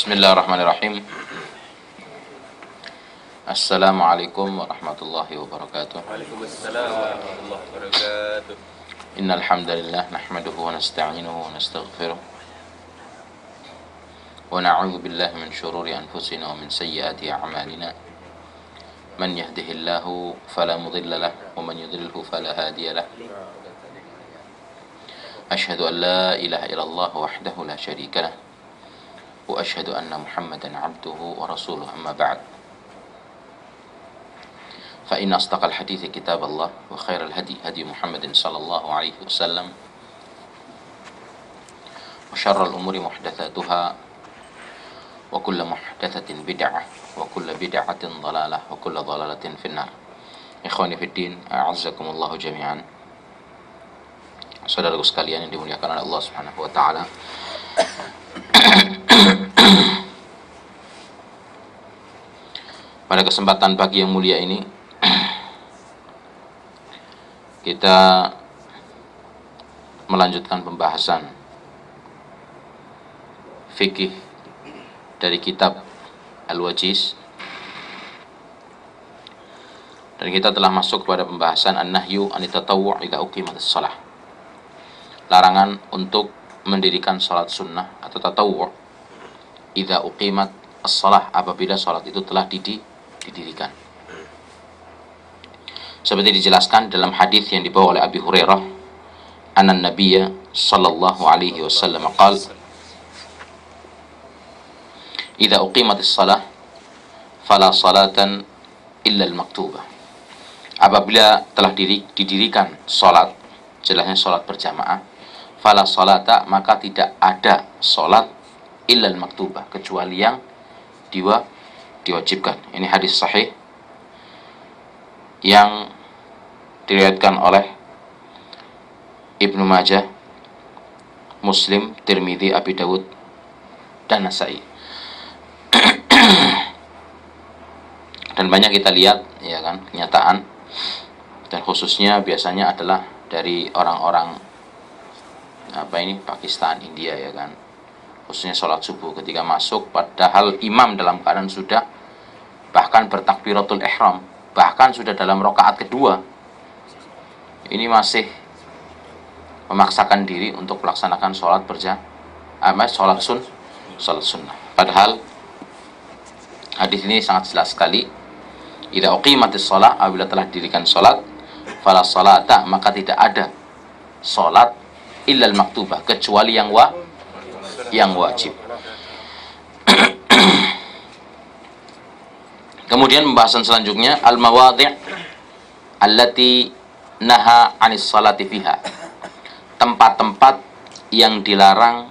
Bismillahirrahmanirrahim. Assalamualaikum warahmatullahi wabarakatuh. Waalaikumsalam warahmatullahi wabarakatuh. Innal hamdalillah nahmaduhu wa nasta'inuhu wa nastaghfiruh. Wa na'udzu billahi min shururi anfusina wa min sayyiati a'malina. Man yahdihillahu fala mudilla lahu wa man yudlilhu fala hadiya lahu. Asyhadu an la ilaha illallah wahdahu la syarika lahu. Wa asyhadu anna Muhammadan 'abduhu wa rasuluhu, amma ba'd. Fa inna asdaqal hadithi kitaballah wa khairal hadi hadi Muhammadin sallallahu alaihi wasallam wa syarral umuri muhdatsatuha wa kullu muhdatsatin bid'ah wa kullu bid'atin dhalalah wa kullu dhalalatin finnar. Ikhwani fid din, a'azzakumullah jami'an. Saudaraku sekalian yang dimuliakan oleh Allah Subhanahu wa taala. Pada kesempatan pagi yang mulia ini kita melanjutkan pembahasan fikih dari kitab Al-Wajiz, dan kita telah masuk kepada pembahasan an-nahyu anit tatawwu' idza uqimatis shalah. Larangan untuk mendirikan salat sunnah atau tatawwu' idza uqimat as-shalah, apabila salat itu telah didirikan. Seperti dijelaskan dalam hadis yang dibawa oleh Abi Hurairah, anna Nabiyya sallallahu alaihi wasallam qala, idza uqimatis shalah fala salatan illa al-maktubah. Apabila telah didirikan salat, jelasnya salat berjamaah, fala salata, maka tidak ada salat illa al-maktubah, kecuali yang diwajibkan. Ini hadis sahih yang diriwayatkan oleh Ibnu Majah, Muslim, Tirmidzi, Abi Dawud, dan Nasa'i. Dan banyak kita lihat, ya kan, kenyataan, dan khususnya biasanya adalah dari orang-orang Pakistan, India, ya kan, khususnya sholat subuh ketika masuk, padahal imam dalam keadaan sudah bahkan bertakbiratul ihram, bahkan sudah dalam rakaat kedua, ini masih memaksakan diri untuk melaksanakan sholat sunnah. Padahal hadis ini sangat jelas sekali. Idza uqimatis shalah, apabila telah didirikan sholat, fala salata, maka tidak ada sholat illal maktubah, kecuali yang wajib. Kemudian pembahasan selanjutnya, al-mawadhi' allati naha 'anis salati fiha, tempat-tempat yang dilarang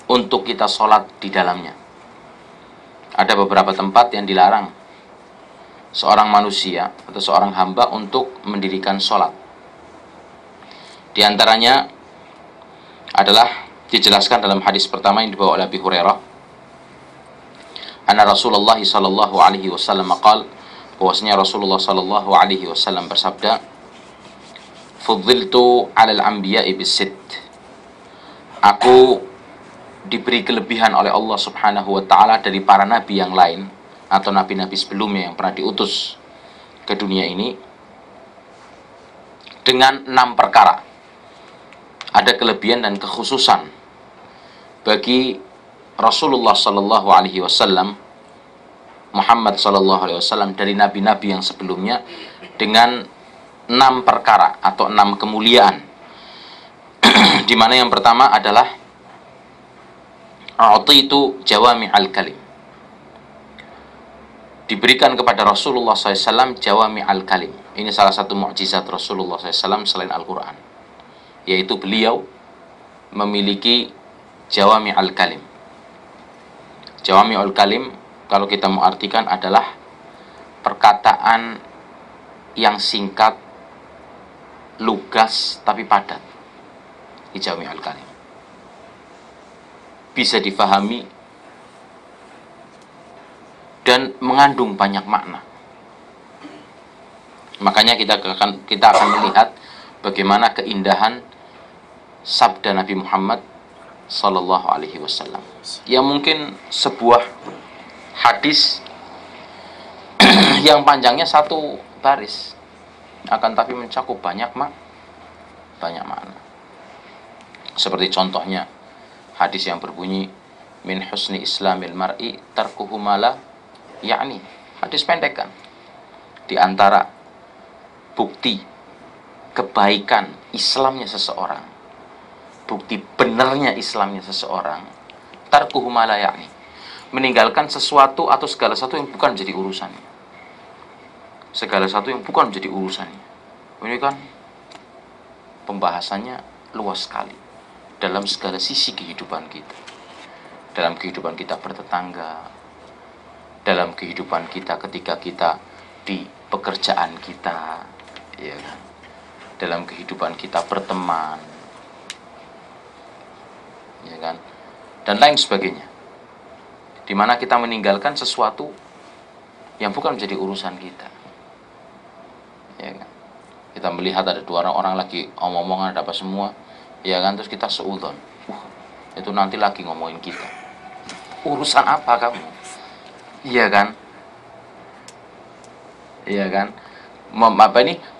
untuk kita sholat di dalamnya. Ada beberapa tempat yang dilarang seorang manusia atau seorang hamba untuk mendirikan sholat. Di antaranya adalah dijelaskan dalam hadis pertama yang dibawa oleh Abi Hurairah, anna Rasulullah sallallahu alaihi wasallam qala, bahwasanya Rasulullah sallallahu alaihi wasallam bersabda, fuddiltu 'alal anbiya'i bisit, aku diberi kelebihan oleh Allah Subhanahu wa taala dari para nabi yang lain atau nabi-nabi sebelumnya yang pernah diutus ke dunia ini dengan 6 perkara. Ada kelebihan dan kekhususan bagi Rasulullah sallallahu alaihi wasallam, Muhammad sallallahu alaihi wasallam, dari nabi-nabi yang sebelumnya dengan 6 perkara atau 6 kemuliaan. Di mana yang pertama adalah a'titu jawami'al kalim. Diberikan kepada Rasulullah SAW jawami'al kalim. Ini salah satu mukjizat Rasulullah SAW selain Al-Quran, yaitu beliau memiliki jawami'al kalim. Jawami'ul kalim, kalau kita mau artikan, adalah perkataan yang singkat, lugas, tapi padat. Ini jawami'ul kalim, bisa difahami dan mengandung banyak makna. Makanya kita akan melihat bagaimana keindahan sabda Nabi Muhammad Sallallahu Alaihi Wasallam. Ya mungkin sebuah hadis yang panjangnya satu baris, akan tapi mencakup banyak makna. Seperti contohnya hadis yang berbunyi min husni islamil mar'i tarkuhu ma la ya'ni. Hadis pendek kan. Di antara bukti kebaikan Islamnya seseorang, bukti benarnya Islamnya seseorang, tarkuhu ma la ya'ni, meninggalkan sesuatu atau segala sesuatu yang bukan menjadi urusannya. Segala sesuatu yang bukan menjadi urusannya. Ini kan pembahasannya luas sekali dalam segala sisi kehidupan kita. Dalam kehidupan kita bertetangga, dalam kehidupan kita ketika kita di pekerjaan kita, ya kan? Dalam kehidupan kita berteman, ya kan? Dan lain sebagainya. Di mana kita meninggalkan sesuatu yang bukan menjadi urusan kita. Ya kan? Kita melihat ada dua orang lagi omong-omongan, ada apa semua, ya kan? Terus kita seudon, itu nanti lagi ngomongin kita. Urusan apa kamu? Iya kan? Iya kan?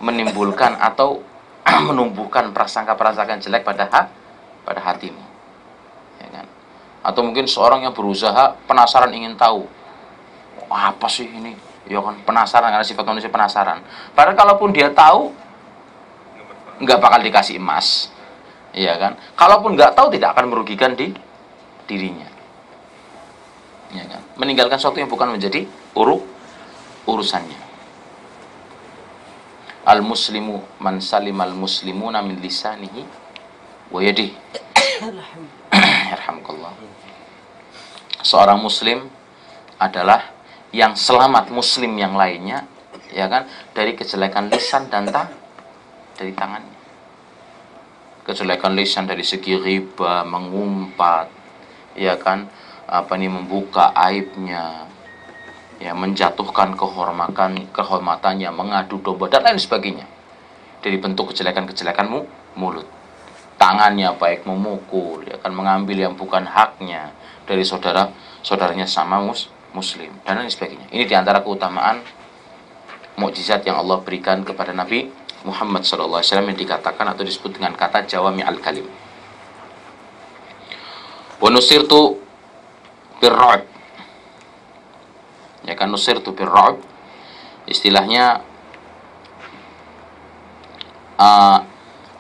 Menimbulkan atau menumbuhkan prasangka-prasangka jelek pada hatimu. Ya kan? Atau mungkin seorang yang berusaha penasaran ingin tahu, apa sih ini? Ya kan, penasaran, karena sifat manusia penasaran. Padahal kalaupun dia tahu, nggak bakal dikasih emas. Iya kan? Kalaupun nggak tahu, tidak akan merugikan dirinya. Ya kan? Meninggalkan sesuatu yang bukan menjadi urusannya. Al-muslimu man salimal muslimuna min lisanihi wa yadihi. Yarhamukallah. Seorang muslim adalah yang selamat muslim yang lainnya, ya kan, dari kejelekan lisan dan dari tangannya. Kejelekan lisan dari segi riba, mengumpat, ya kan, membuka aibnya, ya, menjatuhkan kehormatannya, mengadu domba dan lain sebagainya. Dari bentuk kejelekan-kejelekan mulut. Tangannya baik memukul, ya kan, mengambil yang bukan haknya dari saudaranya sama muslim dan lain sebagainya. Ini diantara keutamaan mukjizat yang Allah berikan kepada Nabi Muhammad SAW yang dikatakan atau disebut dengan kata jawami al-kalim. Wa nusirtu birra'b. Ya kan, nusirtu birra'b istilahnya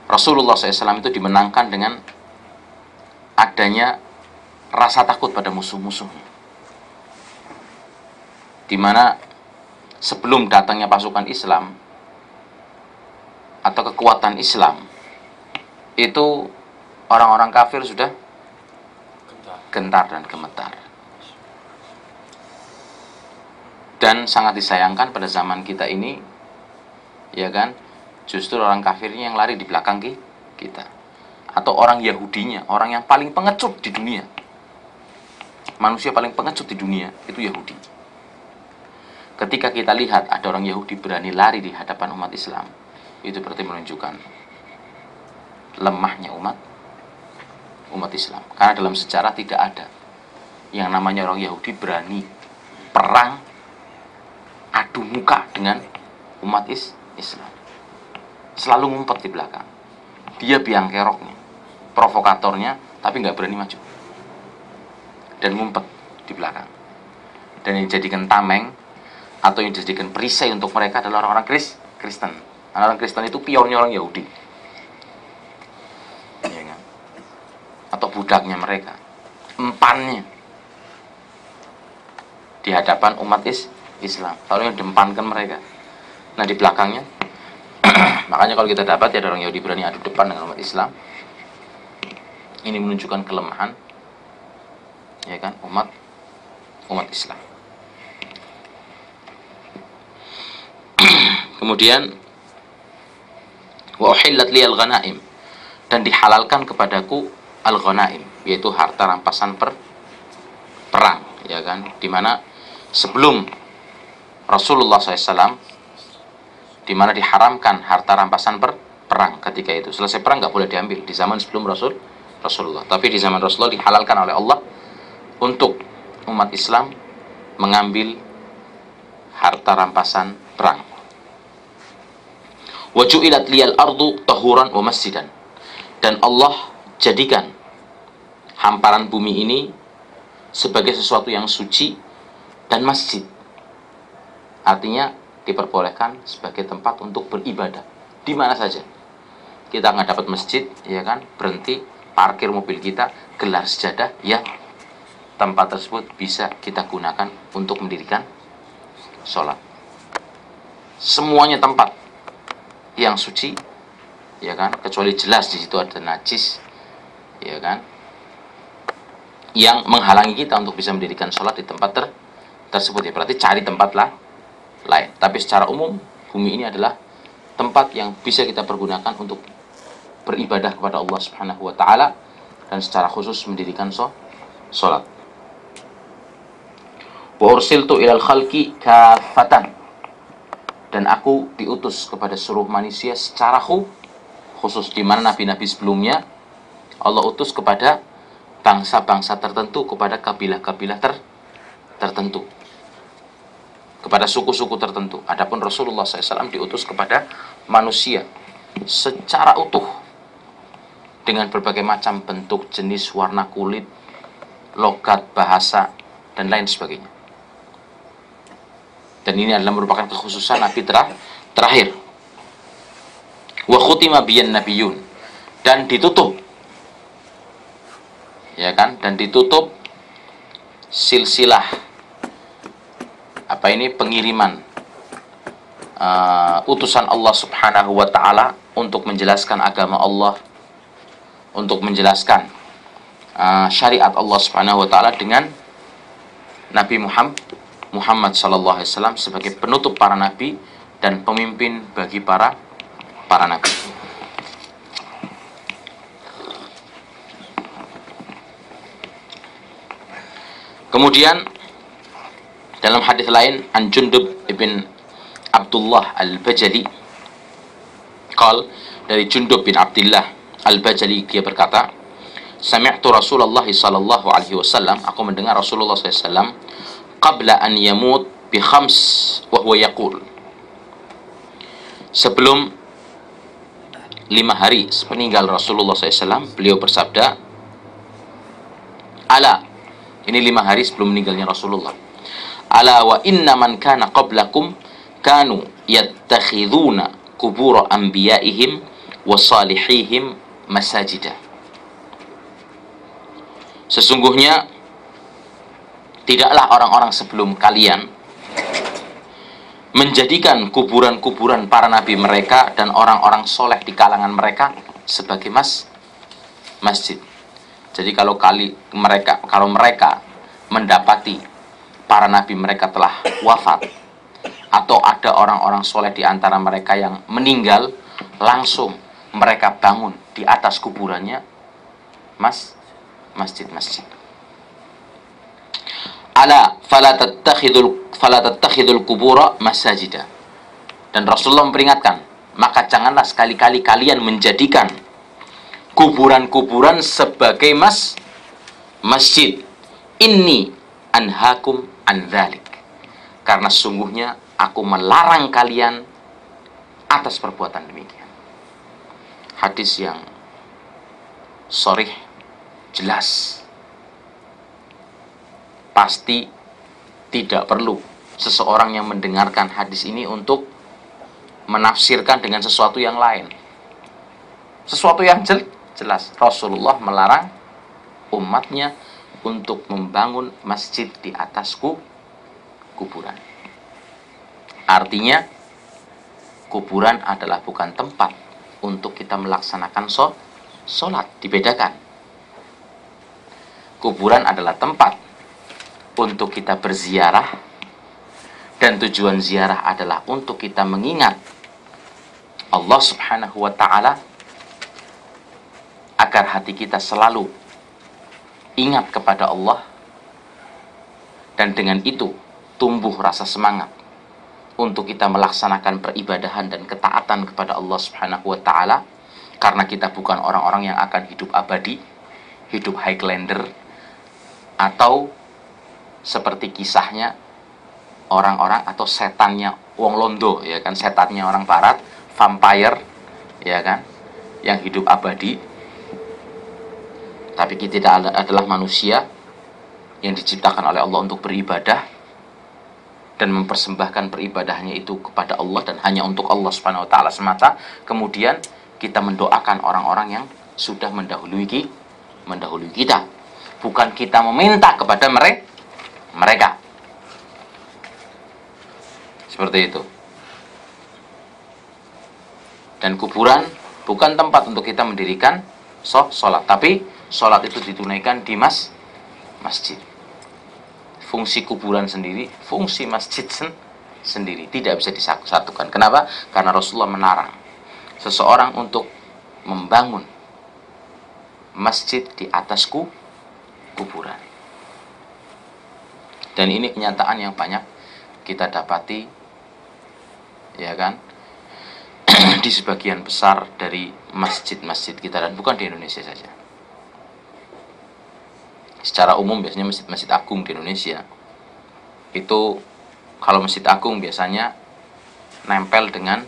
Rasulullah SAW itu dimenangkan dengan adanya rasa takut pada musuh-musuhnya, di mana sebelum datangnya pasukan Islam atau kekuatan Islam, itu orang-orang kafir sudah gentar dan gemetar. Dan sangat disayangkan pada zaman kita ini, ya kan, justru orang kafirnya yang lari di belakang kita. Atau orang Yahudinya, orang yang paling pengecut di dunia. Manusia paling pengecut di dunia itu Yahudi. Ketika kita lihat ada orang Yahudi berani lari di hadapan umat Islam, itu berarti menunjukkan lemahnya umat Islam. Karena dalam sejarah tidak ada yang namanya orang Yahudi berani perang adu muka dengan umat Islam. Selalu ngumpet di belakang. Dia biang keroknya, provokatornya, tapi nggak berani maju. Dan ngumpet di belakang. Dan yang dijadikan tameng atau yang dijadikan perisai untuk mereka adalah orang-orang Kristen. Orang Kristen itu pionnya orang Yahudi, ya kan? Atau budaknya mereka, empannya di hadapan umat Islam. Lalu yang dempankan mereka. Nah di belakangnya, makanya kalau kita dapat ya ada orang Yahudi berani adu depan dengan umat Islam, ini menunjukkan kelemahan, ya kan, umat Islam. Kemudian wa uhillat liyal ghanaim, dan dihalalkan kepadaku al-ghanaim, yaitu harta rampasan perang, ya kan, dimana sebelum Rasulullah SAW, dimana diharamkan harta rampasan perang ketika itu. Selesai perang nggak boleh diambil di zaman sebelum Rasul Rasulullah. Tapi di zaman Rasulullah dihalalkan oleh Allah untuk umat Islam mengambil harta rampasan perang. Wa ju'ilat liyal ardu tahuran wa masjidan. Dan Allah jadikan hamparan bumi ini sebagai sesuatu yang suci dan masjid. Artinya diperbolehkan sebagai tempat untuk beribadah di mana saja. Kita nggak dapat masjid, ya kan? Berhenti, parkir mobil kita, gelar sejadah, ya. Tempat tersebut bisa kita gunakan untuk mendirikan sholat. Semuanya tempat yang suci, ya kan? Kecuali jelas di situ ada najis, ya kan? Yang menghalangi kita untuk bisa mendirikan sholat di tempat tersebut, ya. Berarti cari tempat lain. Tapi secara umum bumi ini adalah tempat yang bisa kita pergunakan untuk beribadah kepada Allah Subhanahu wa taala dan secara khusus mendirikan sholat. Wa ursiltu ilal khalqi kafatan. Dan aku diutus kepada seluruh manusia secara khusus, di mana nabi-nabi sebelumnya Allah utus kepada bangsa-bangsa tertentu, kepada kabilah-kabilah tertentu, kepada suku-suku tertentu. Adapun Rasulullah SAW diutus kepada manusia secara utuh dengan berbagai macam bentuk, jenis, warna kulit, logat, bahasa, dan lain sebagainya. Dan ini adalah merupakan kekhususan Nabi terakhir. Wa khutima biyan nabiyun. Dan ditutup, ya kan? Dan ditutup silsilah pengiriman utusan Allah Subhanahu wa taala untuk menjelaskan agama Allah, untuk menjelaskan syariat Allah Subhanahu wa taala dengan Nabi Muhammad sallallahu alaihi wasallam sebagai penutup para nabi dan pemimpin bagi para nabi. Kemudian dalam hadis lain, an Jundub ibn Abdullah al-Bajali, dari Jundub bin Abdullah al-Bajali, dia berkata, sami'tu Rasulullah sallallahu alaihi wasallam, aku mendengar Rasulullah sallallahu alaihi wasallam qabla an yamut bi khams wa huwa yaqul, sebelum 5 hari sepeninggal Rasulullah SAW, beliau bersabda, ala, ini 5 hari sebelum meninggalnya Rasulullah, ala wa inna man kana qablakum kanu yattakhiduna kubur anbiya'ihim wa salihihim masajida. Sesungguhnya tidaklah orang-orang sebelum kalian menjadikan kuburan-kuburan para nabi mereka dan orang-orang soleh di kalangan mereka sebagai masjid. Jadi kalau mereka mendapati para nabi mereka telah wafat, atau ada orang-orang soleh di antara mereka yang meninggal, langsung mereka bangun di atas kuburannya masjid-masjid. Ala fala tattakhidul qubura masajida. Dan Rasulullah memperingatkan, maka janganlah sekali-kali kalian menjadikan kuburan-kuburan sebagai masjid. Inni anhakum an dzalik. Karena sungguhnya aku melarang kalian atas perbuatan demikian. Hadis yang sharih, jelas. Pasti tidak perlu seseorang yang mendengarkan hadis ini untuk menafsirkan dengan sesuatu yang lain. Sesuatu yang jelas. Rasulullah melarang umatnya untuk membangun masjid di atas kuburan. Artinya, kuburan adalah bukan tempat untuk kita melaksanakan sholat. Dibedakan. Kuburan adalah tempat untuk kita berziarah, dan tujuan ziarah adalah untuk kita mengingat Allah Subhanahu wa ta'ala, agar hati kita selalu ingat kepada Allah, dan dengan itu tumbuh rasa semangat untuk kita melaksanakan peribadahan dan ketaatan kepada Allah Subhanahu wa ta'ala, karena kita bukan orang-orang yang akan hidup abadi hidup Highlander, atau seperti kisahnya orang-orang atau setannya wong Londo, ya kan, setannya orang barat, vampire, ya kan, yang hidup abadi. Tapi kita adalah manusia yang diciptakan oleh Allah untuk beribadah dan mempersembahkan peribadahnya itu kepada Allah dan hanya untuk Allah Subhanahu wa taala semata. Kemudian kita mendoakan orang-orang yang sudah mendahului kita. Bukan kita meminta kepada mereka. Seperti itu. Dan kuburan bukan tempat untuk kita mendirikan sholat, tapi sholat itu ditunaikan di masjid. Fungsi kuburan sendiri, fungsi masjid sendiri tidak bisa disatukan. Kenapa? Karena Rasulullah melarang seseorang untuk membangun masjid di atas kuburan. Dan ini kenyataan yang banyak kita dapati, ya kan, di sebagian besar dari masjid-masjid kita, dan bukan di Indonesia saja. Secara umum biasanya masjid-masjid agung di Indonesia itu, kalau masjid agung biasanya nempel dengan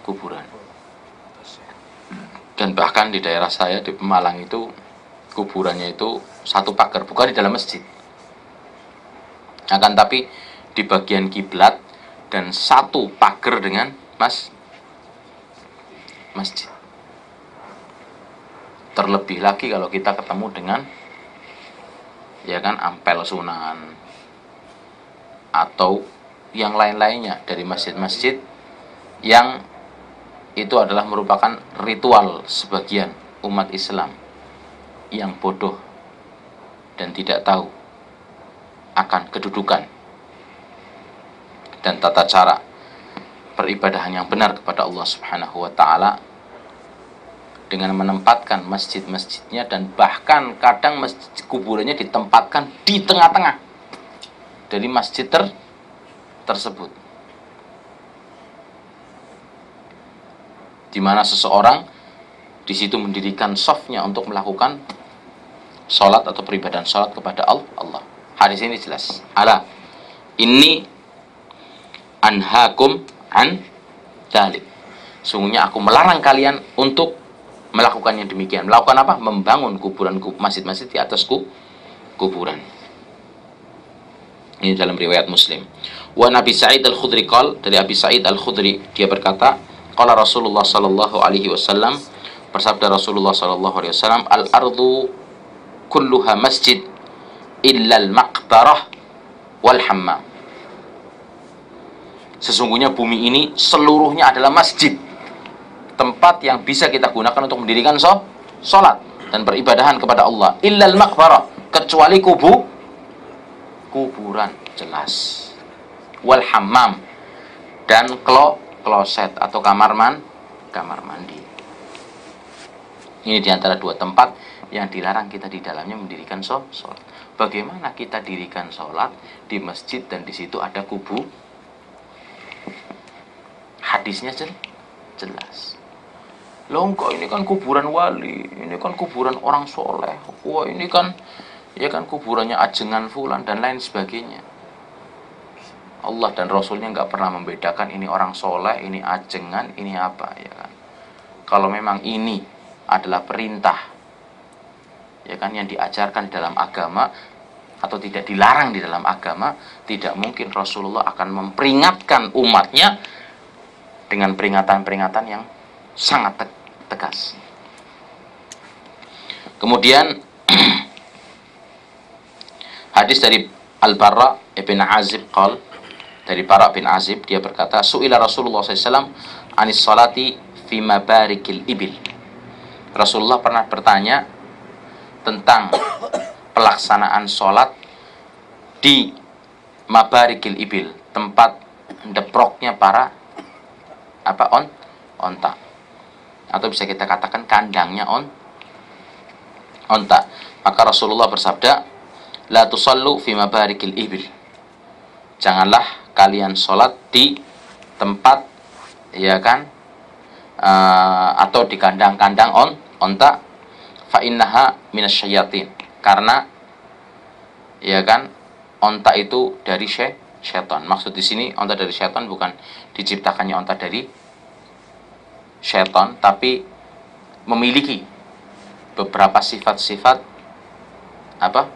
kuburan. Dan bahkan di daerah saya di Pemalang itu kuburannya itu satu pagar, bukan di dalam masjid, akan tapi di bagian kiblat, dan satu pagar dengan masjid. Terlebih lagi kalau kita ketemu dengan, ya kan, Ampel Sunan atau yang lain-lainnya dari masjid-masjid yang itu adalah merupakan ritual sebagian umat Islam yang bodoh dan tidak tahu akan kedudukan dan tata cara peribadahan yang benar kepada Allah Subhanahu wa taala, dengan menempatkan masjid-masjidnya, dan bahkan kadang masjid kuburannya ditempatkan di tengah-tengah dari masjid tersebut, di mana seseorang di situ mendirikan shafnya untuk melakukan sholat atau peribadahan sholat kepada Allah. Hadis ini jelas. Ala inni anhakum an dzalik. Sungguhnya aku melarang kalian untuk melakukan yang demikian. Melakukan apa? Membangun kuburan, masjid-masjid di atas kuburan. Ini dalam riwayat Muslim. Wa Nabi Sa'id Al-Khudri qol, dari Abi Sa'id Al-Khudri, dia berkata, qala Rasulullah sallallahu alaihi wasallam, bersabda Rasulullah sallallahu alaihi wasallam, al-ardu kulluha masjid illa al-maqbarah wal hammam. Sesungguhnya bumi ini seluruhnya adalah masjid, tempat yang bisa kita gunakan untuk mendirikan sholat dan peribadahan kepada Allah. Illal maqbarah, kecuali kuburan, jelas. Wal hammam, dan kloset atau kamar mandi. Ini diantara dua tempat yang dilarang kita di dalamnya mendirikan sholat. Bagaimana kita dirikan sholat di masjid dan di situ ada hadisnya jelas. Loh, kok ini kan kuburan wali, ini kan kuburan orang soleh, wah ini kan, ya kan, kuburannya ajengan fulan dan lain sebagainya. Allah dan Rasulnya nggak pernah membedakan ini orang soleh, ini ajengan, ini apa, ya kan. Kalau memang ini adalah perintah, ya kan, yang diajarkan dalam agama atau tidak dilarang di dalam agama, tidak mungkin Rasulullah akan memperingatkan umatnya dengan peringatan-peringatan yang sangat tegas. Kemudian hadis dari Al-Barra bin Azib qol, dari Bara bin Azib, dia berkata, su'ila Rasulullah SAW anis salati fi mabarikil ibil. Rasulullah pernah bertanya tentang pelaksanaan sholat di mabarikil ibil, tempat deproknya para onta, atau bisa kita katakan kandangnya onta. Maka Rasulullah bersabda, la tusallu fi mabarikil ibil, janganlah kalian sholat di tempat, ya kan, atau di kandang-kandang onta. fa innaha minasyayatin, karena ya kan onta itu dari syaitan. Maksud di sini onta dari syaitan bukan diciptakannya onta dari syaitan, tapi memiliki beberapa sifat-sifat apa?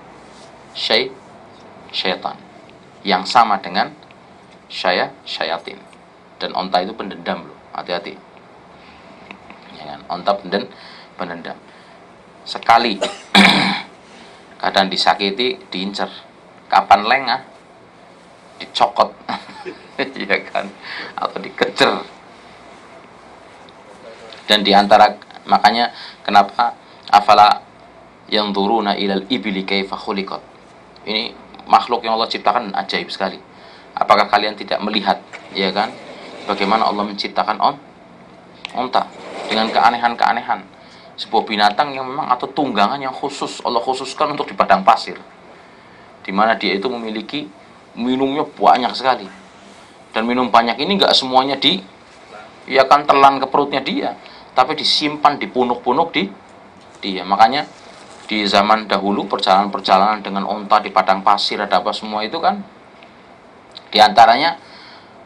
Syaitan yang sama dengan syayatin. Dan onta itu pendendam loh, hati-hati. Ya kan? Onta pendendam. Sekali kadang disakiti, diincer. Kapan lengah? Dicokot. Iya kan? Atau dikejar. Dan diantara, makanya kenapa afala yanzuruna ilal ibli kaifa khuliqat. Ini makhluk yang Allah ciptakan ajaib sekali. Apakah kalian tidak melihat, ya kan, bagaimana Allah menciptakan onta dengan keanehan-keanehan, sebuah binatang yang memang atau tunggangan yang khusus Allah khususkan untuk di padang pasir, di mana dia itu memiliki minumnya banyak sekali. Dan minum banyak ini nggak semuanya ya kan telan ke perutnya dia, tapi disimpan di punuk-punuk dia. Makanya di zaman dahulu perjalanan-perjalanan dengan onta di padang pasir ada apa semua itu kan, di antaranya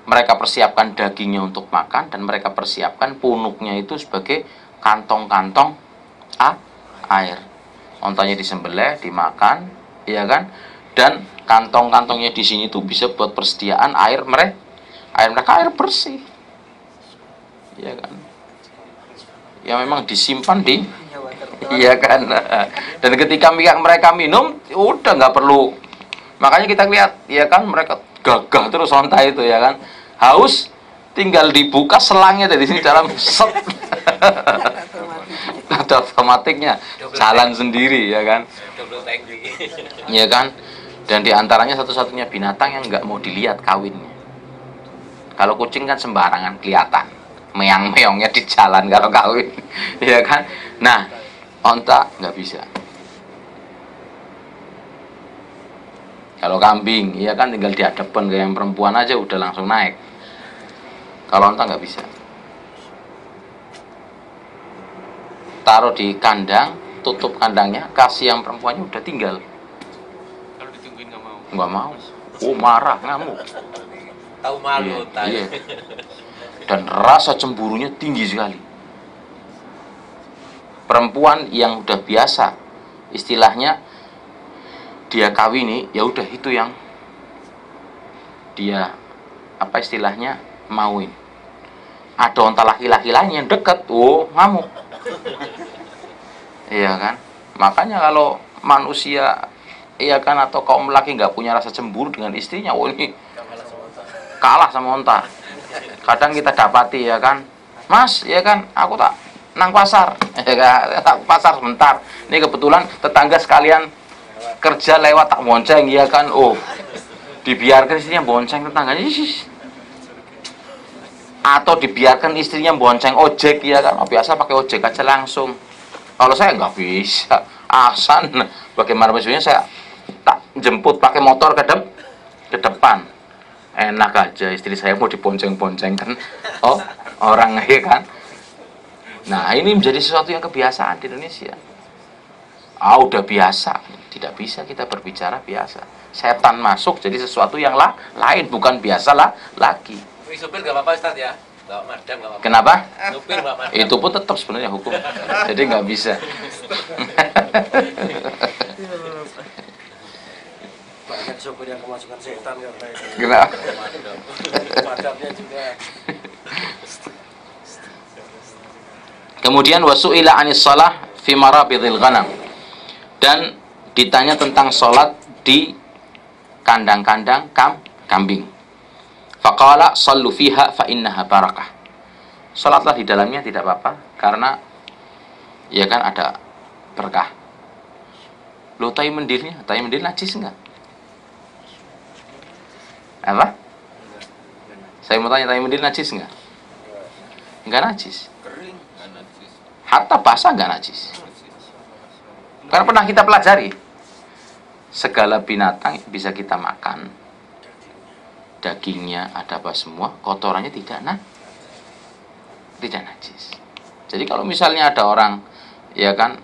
mereka persiapkan dagingnya untuk makan, dan mereka persiapkan punuknya itu sebagai kantong-kantong air. Ontanya disembelih, dimakan, ya kan? Dan kantong-kantongnya di sini tuh bisa buat persediaan air mereka air bersih. Ya kan? Yang memang disimpan iya kan? Dan ketika mereka minum, udah nggak perlu. Makanya kita lihat, ya kan, mereka gagah terus onta itu, ya kan, haus tinggal dibuka selangnya dari sini dalam set. Ada otomatiknya jalan sendiri, ya kan, ya kan. Dan diantaranya satu-satunya binatang yang nggak mau dilihat kawinnya. Kalau kucing kan sembarangan kelihatan meong-meongnya di jalan kalau kawin, ya kan. Nah, onta nggak bisa. Kalau kambing, ya kan, tinggal dihadapkan ke yang perempuan aja udah langsung naik. Kalau onta nggak bisa. Taruh di kandang, tutup kandangnya, kasih yang perempuannya, udah tinggal. Kalau ditungguin nggak mau. Nggak mau. Oh, marah, ngamuk. Tahu malu, iya. Dan rasa cemburunya tinggi sekali. Perempuan yang udah biasa, istilahnya dia kawini, ya udah itu yang dia apa istilahnya mauin. Ada onta laki-laki lain yang dekat, oh ngamuk. Iya kan? Makanya kalau manusia, iya kan, atau kaum laki nggak punya rasa cemburu dengan istrinya, oh ini kalah sama onta. Kadang kita dapati, ya kan, Mas, ya kan, aku tak nang pasar, ya kan, pasar sebentar. Ini kebetulan tetangga sekalian kerja lewat, tak bonceng, ya kan, oh dibiarkan istrinya bonceng tetangganya, atau dibiarkan istrinya bonceng ojek, ya kan, oh, biasa pakai ojek aja langsung. Kalau saya nggak bisa, Ahsan, bagaimana maksudnya, saya tak jemput pakai motor ke depan, enak aja, istri saya mau dibonceng-bonceng kan, oh orang, ya kan. Nah, ini menjadi sesuatu yang kebiasaan di Indonesia. Udah biasa, tidak bisa kita berbicara biasa. Setan masuk jadi sesuatu yang lain, bukan biasalah lagi. Supir nggak apa-apa, Ustaz, ya? Nggak madam, nggak apa-apa. Kenapa? Supir nggak madam. Itu pun tetap sebenarnya hukum, jadi nggak bisa. Banyak sopir yang kemasukan setan ya, Kenapa? madamnya juga. Kemudian wasu'ila anis shalah fi marabidil ghanam, dan ditanya tentang sholat di kandang-kandang kambing. Faqala sallu fiha fa innaha barakah. Sholatlah di dalamnya, tidak apa-apa, karena ya kan ada berkah. Loh, tai mendir najis enggak? Apa? Saya mau tanya, tai mendir najis enggak? Enggak najis. Kering, nggak najis. Hatta basah enggak najis. Karena pernah kita pelajari, segala binatang bisa kita makan, dagingnya ada apa semua, kotorannya tidak najis. Jadi kalau misalnya ada orang, ya kan,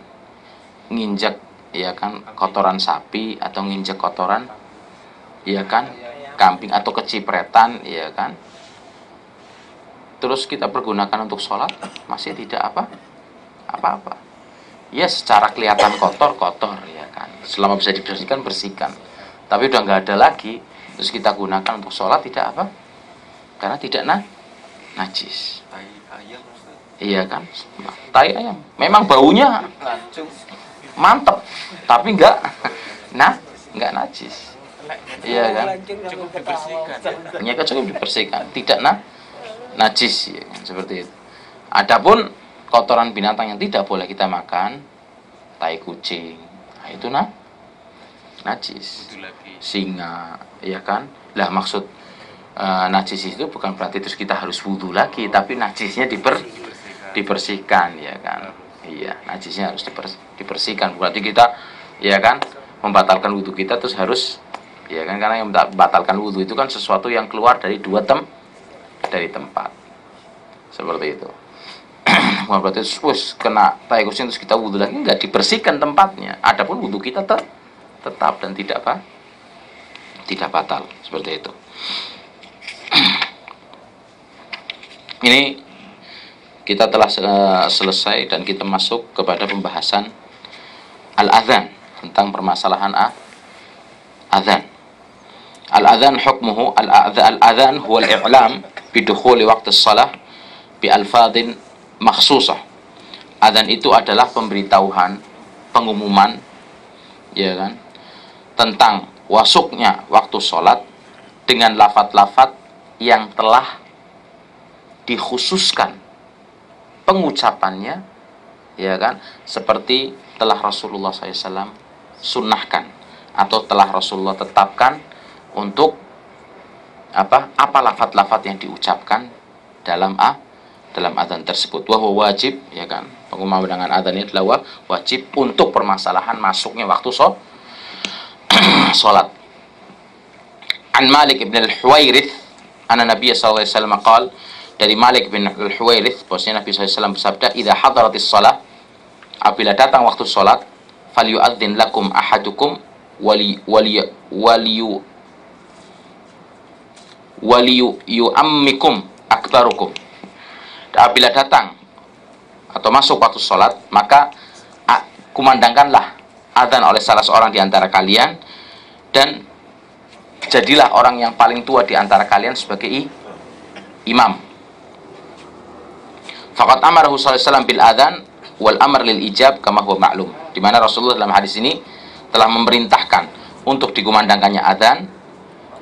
nginjek ya kan kotoran sapi atau nginjek kotoran ya kan kambing atau kecipretan ya kan, terus kita pergunakan untuk sholat, masih tidak apa-apa. Ya secara kelihatan kotor ya kan, selama bisa dibersihkan bersihkan. Tapi udah nggak ada lagi, terus kita gunakan untuk sholat, tidak apa? Karena tidak najis. Tai ayam, Ustaz. Iya kan, tai ayam. Memang baunya mantep, tapi nggak najis. Iya kan? Cukup dibersihkan. Ya kan cukup dibersihkan, tidak najis ya kan? Seperti itu. Adapun kotoran binatang yang tidak boleh kita makan, tai kucing, nah itu najis. Singa, ya kan? Lah maksud najis itu bukan berarti terus kita harus wudu lagi, tapi najisnya dibersihkan, ya kan? Iya, najisnya harus dibersihkan. Berarti kita, ya kan, membatalkan wudu kita terus harus, ya kan? Karena yang membatalkan wudu itu kan sesuatu yang keluar dari dari tempat, seperti itu. Bukan berarti terus kena tai kucing terus kita wudu lagi, enggak, dibersihkan tempatnya. Adapun wudu kita tetap dan tidak batal, seperti itu. Ini kita telah selesai dan kita masuk kepada pembahasan al-adhan, tentang permasalahan adhan. Al-adhan hukmuhu, al-adhan huwa al-i'lam bidukhuli waqti shalah bi alfadhin makhsusah. Adhan itu adalah pemberitahuan, pengumuman, ya kan, tentang masuknya waktu sholat dengan lafaz-lafaz yang telah dikhususkan pengucapannya, ya kan, seperti telah Rasulullah SAW sunnahkan atau telah Rasulullah tetapkan untuk apa lafaz-lafaz yang diucapkan dalam adzan tersebut. Wahwa wajib, ya kan, pengumuman dengan adzan ini adalah wajib untuk permasalahan masuknya waktu sholat. An Malik ibn al-Huwairith anna Nabi sallallahu alaihi wasallam qala, dari Malik bin al-Huwairith bahwasanya Nabi SAW bersabda, idza hadaratis shalah, apabila datang waktu salat, falyu'adzin lakum ahadukum yu'ammikum akbarukum. Apabila datang atau masuk waktu salat, maka kumandangkanlah adzan oleh salah seorang di antara kalian, dan jadilah orang yang paling tua di antara kalian sebagai imam. Faqad amarahu sallallahu alaihi wasallam bil adzan wal amr lil ijab kama huwa ma'lum. Di mana Rasulullah dalam hadis ini telah memerintahkan untuk dikumandangkannya adzan,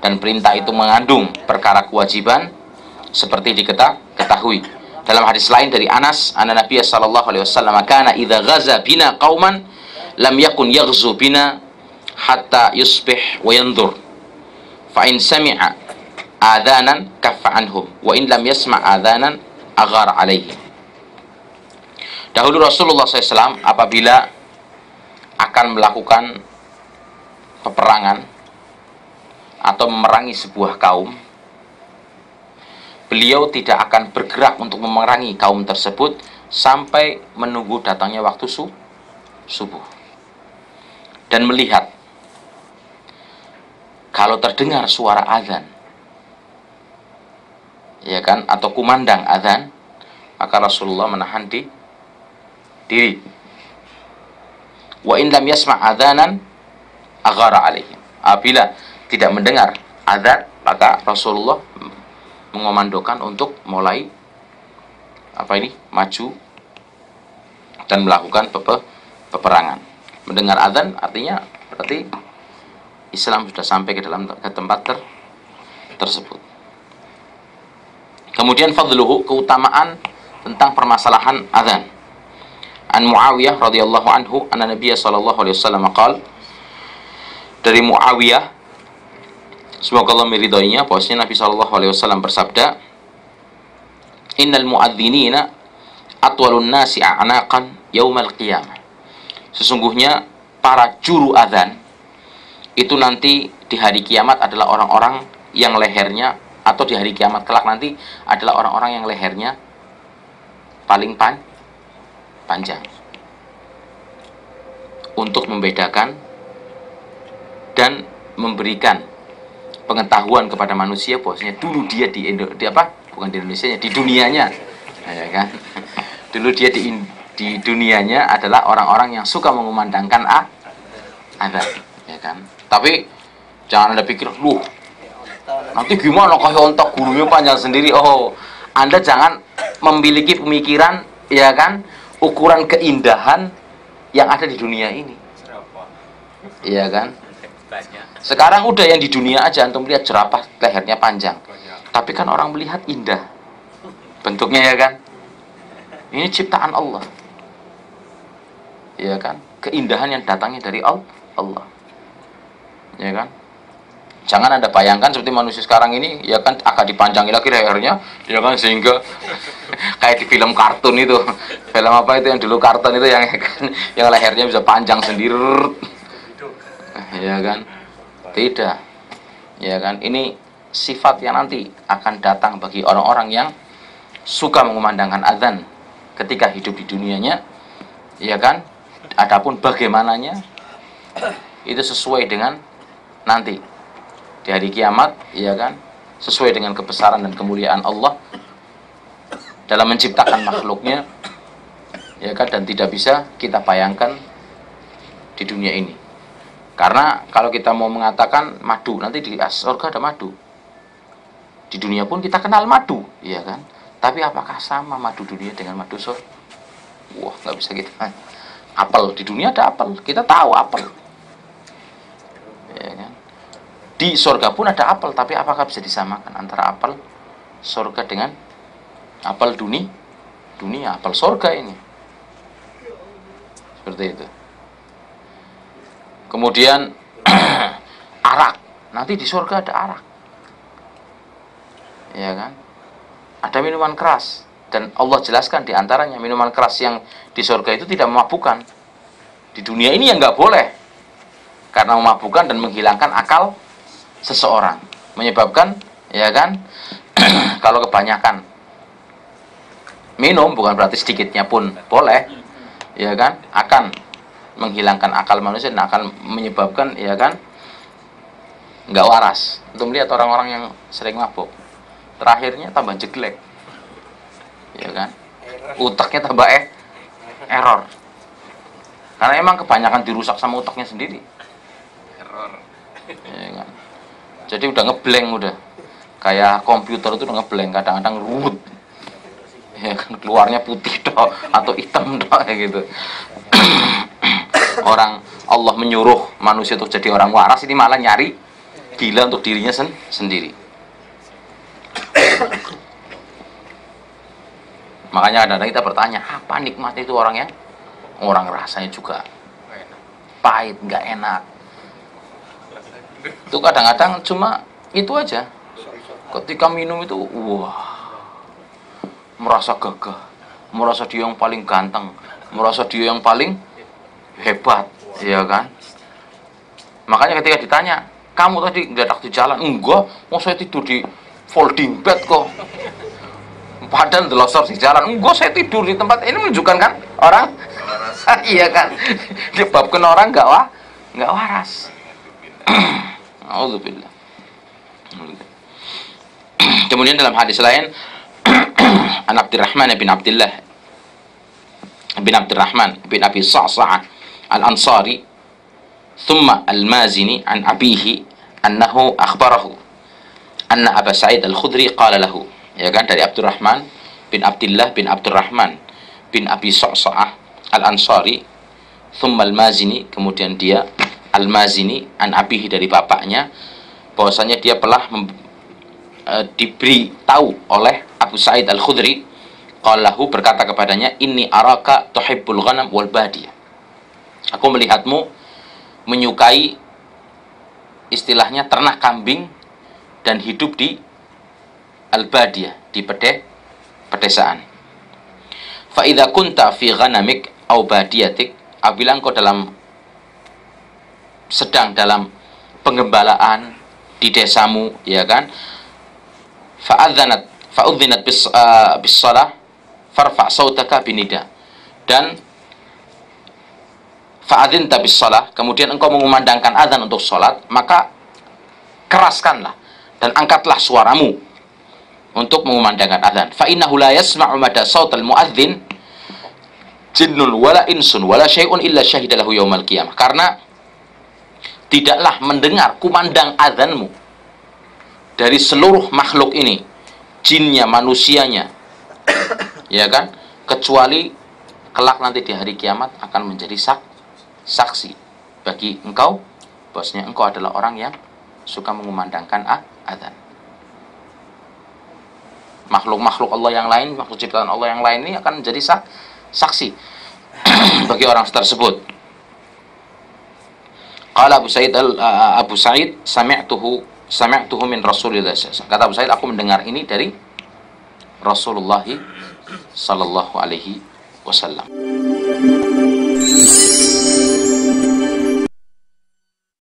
dan perintah itu mengandung perkara kewajiban seperti diketahui. Dalam hadis lain dari Anas, anna Nabi sallallahu alaihi wasallam kana idza ghaza bina qauman lam yakun yaghzu bina hatta yusbih wa yanzur. Fa in sami'a adzanan kaffa anhum wa in lam yasma' adzanan aghara alaihim. Dahulu Rasulullah SAW apabila akan melakukan peperangan atau memerangi sebuah kaum, beliau tidak akan bergerak untuk memerangi kaum tersebut sampai menunggu datangnya waktu subuh, dan melihat kalau terdengar suara azan, ya kan, atau kumandang azan, maka Rasulullah menahan diri. Wa in lam yasma' adzanan aghara alaihim. Apabila tidak mendengar azan, maka Rasulullah mengomandokan untuk mulai maju dan melakukan peperangan. Mendengar azan artinya berarti Islam sudah sampai ke tempat tersebut. Kemudian fadluhu, keutamaan tentang permasalahan azan. An Muawiyah radhiyallahu anhu anna Nabiy sallallahu alaihi wasallam qala, dari Muawiyah semoga Allah meridainya, bahwasanya Nabi sallallahu alaihi wasallam bersabda, innal muadzdzinina atwalun nasi a'naqan yaumal qiyamah. Sesungguhnya para juru azan itu nanti di hari kiamat adalah orang-orang yang lehernya, atau di hari kiamat kelak nanti adalah orang-orang yang lehernya paling panjang. untuk membedakan dan memberikan pengetahuan kepada manusia bahwasanya dulu dia di Indonesia, di dunianya, ya kan? Dulu dia di dunianya adalah orang-orang yang suka mengumandangkan azan, ya kan? Tapi jangan Anda pikir, nanti gimana kalau ontok gurunya panjang sendiri. Oh, Anda jangan memiliki pemikiran, ya kan, ukuran keindahan yang ada di dunia ini, ya kan? Sekarang udah yang di dunia aja antum lihat jerapah lehernya panjang, tapi kan orang melihat indah bentuknya, ya kan? Ini ciptaan Allah, ya kan? Keindahan yang datangnya dari Allah, ya kan? Jangan Anda bayangkan seperti manusia sekarang ini, ya kan, akan dipanjangi lagi lehernya, ya kan, sehingga kayak di film kartun itu, film apa itu yang dulu kartun itu yang lehernya bisa panjang sendiri, ya kan? Tidak, ya kan? Ini sifat yang nanti akan datang bagi orang-orang yang suka mengumandangkan azan ketika hidup di dunianya, ya kan? Adapun bagaimananya itu sesuai dengan nanti di hari kiamat, ya kan, sesuai dengan kebesaran dan kemuliaan Allah dalam menciptakan makhluknya, ya kan, dan tidak bisa kita bayangkan di dunia ini. Karena kalau kita mau mengatakan madu, nanti di surga ada madu, di dunia pun kita kenal madu, ya kan, tapi apakah sama madu dunia dengan madu surga? Wah, nggak bisa kita. Apel, di dunia ada apel, kita tahu apel, ya kan. Di surga pun ada apel, tapi apakah bisa disamakan antara apel surga dengan apel dunia, apel surga ini? Seperti itu. Kemudian arak, nanti di surga ada arak, ya kan. Ada minuman keras, dan Allah jelaskan di antaranya minuman keras yang di surga itu tidak memabukkan. Di dunia ini yang nggak boleh, karena memabukkan dan menghilangkan akal seseorang, menyebabkan, ya kan, kalau kebanyakan minum, bukan berarti sedikitnya pun boleh, ya kan, akan menghilangkan akal manusia dan akan menyebabkan, ya kan, nggak waras. Untuk melihat orang-orang yang sering mabuk, terakhirnya tambah jelek, ya kan, utaknya tambah error, karena emang kebanyakan dirusak sama utaknya sendiri, ya kan. Jadi udah ngeblank, udah kayak komputer itu udah ngeblank, kadang-kadang ruwet, ya kan, keluarnya putih toh atau hitam toh, kayak gitu. Orang Allah menyuruh manusia untuk jadi orang waras, ini malah nyari gila untuk dirinya sendiri. Makanya kadang-kadang kita bertanya, apa nikmat itu orang rasanya juga pahit, nggak enak. Itu kadang-kadang cuma itu aja. Ketika minum itu, wah, merasa gagah, merasa dia yang paling ganteng, merasa dia yang paling hebat, ya kan. Makanya ketika ditanya, kamu tadi nggak di jalan? Enggak, mau saya tidur di folding bed kok. Padahal delosor di jalan. Enggak, saya tidur di tempat ini, menunjukkan kan orang iya kan, disebabkan orang nggak waras. Alhamdulillah. Kemudian dalam hadis lain, an Abdurrahman bin Abdullah bin Abdurrahman bin Abi Sa'sa'ah al-Ansari thumma al-Mazini an abihi annahu akhbarahu anna Aba Sa'id al-Khudri qala lahu, ya kan, dari Abdurrahman bin Abdullah bin Abdurrahman bin Abi Sa'sa'ah al-Ansari, thumma al-Mazini, kemudian dia al-Mazini an abihi, dari bapaknya, bahwasanya dia telah diberi tahu oleh Abu Sa'id al-Khudri, qala lahu, berkata kepadanya, inni araka tuhibbul ghanam wal badiyah, aku melihatmu menyukai, istilahnya, ternak kambing dan hidup di al-badiyah, di pedesaan. Fa idza kunta fi ghanamik au badiyatik, apabila engkau sedang dalam penggembalaan di desamu, ya kan, fa'udzinat bis shalah farfa' sautaka binida, dan fa'adzinta bis shalah, kemudian engkau mengumandangkan azan untuk salat, maka keraskanlah dan angkatlah suaramu untuk mengumandangkan azan. Fa innahu la yasma'u mada sautal muadzin jinnun wala insun wala syai'un illa syahida lahu yaumal qiyamah. Karena tidaklah mendengar kumandang azanmu dari seluruh makhluk ini, jinnya, manusianya, ya kan, kecuali kelak nanti di hari kiamat akan menjadi saksi bagi engkau, bahwasanya engkau adalah orang yang suka mengumandangkan azan. Makhluk-makhluk Allah yang lain, makhluk ciptaan Allah yang lain ini akan menjadi saksi bagi orang tersebut. Qala Abu Sa'id sami'tuhu min Rasulillah. Kata Abu Sa'id, aku mendengar ini dari Rasulullah sallallahu alaihi wasallam.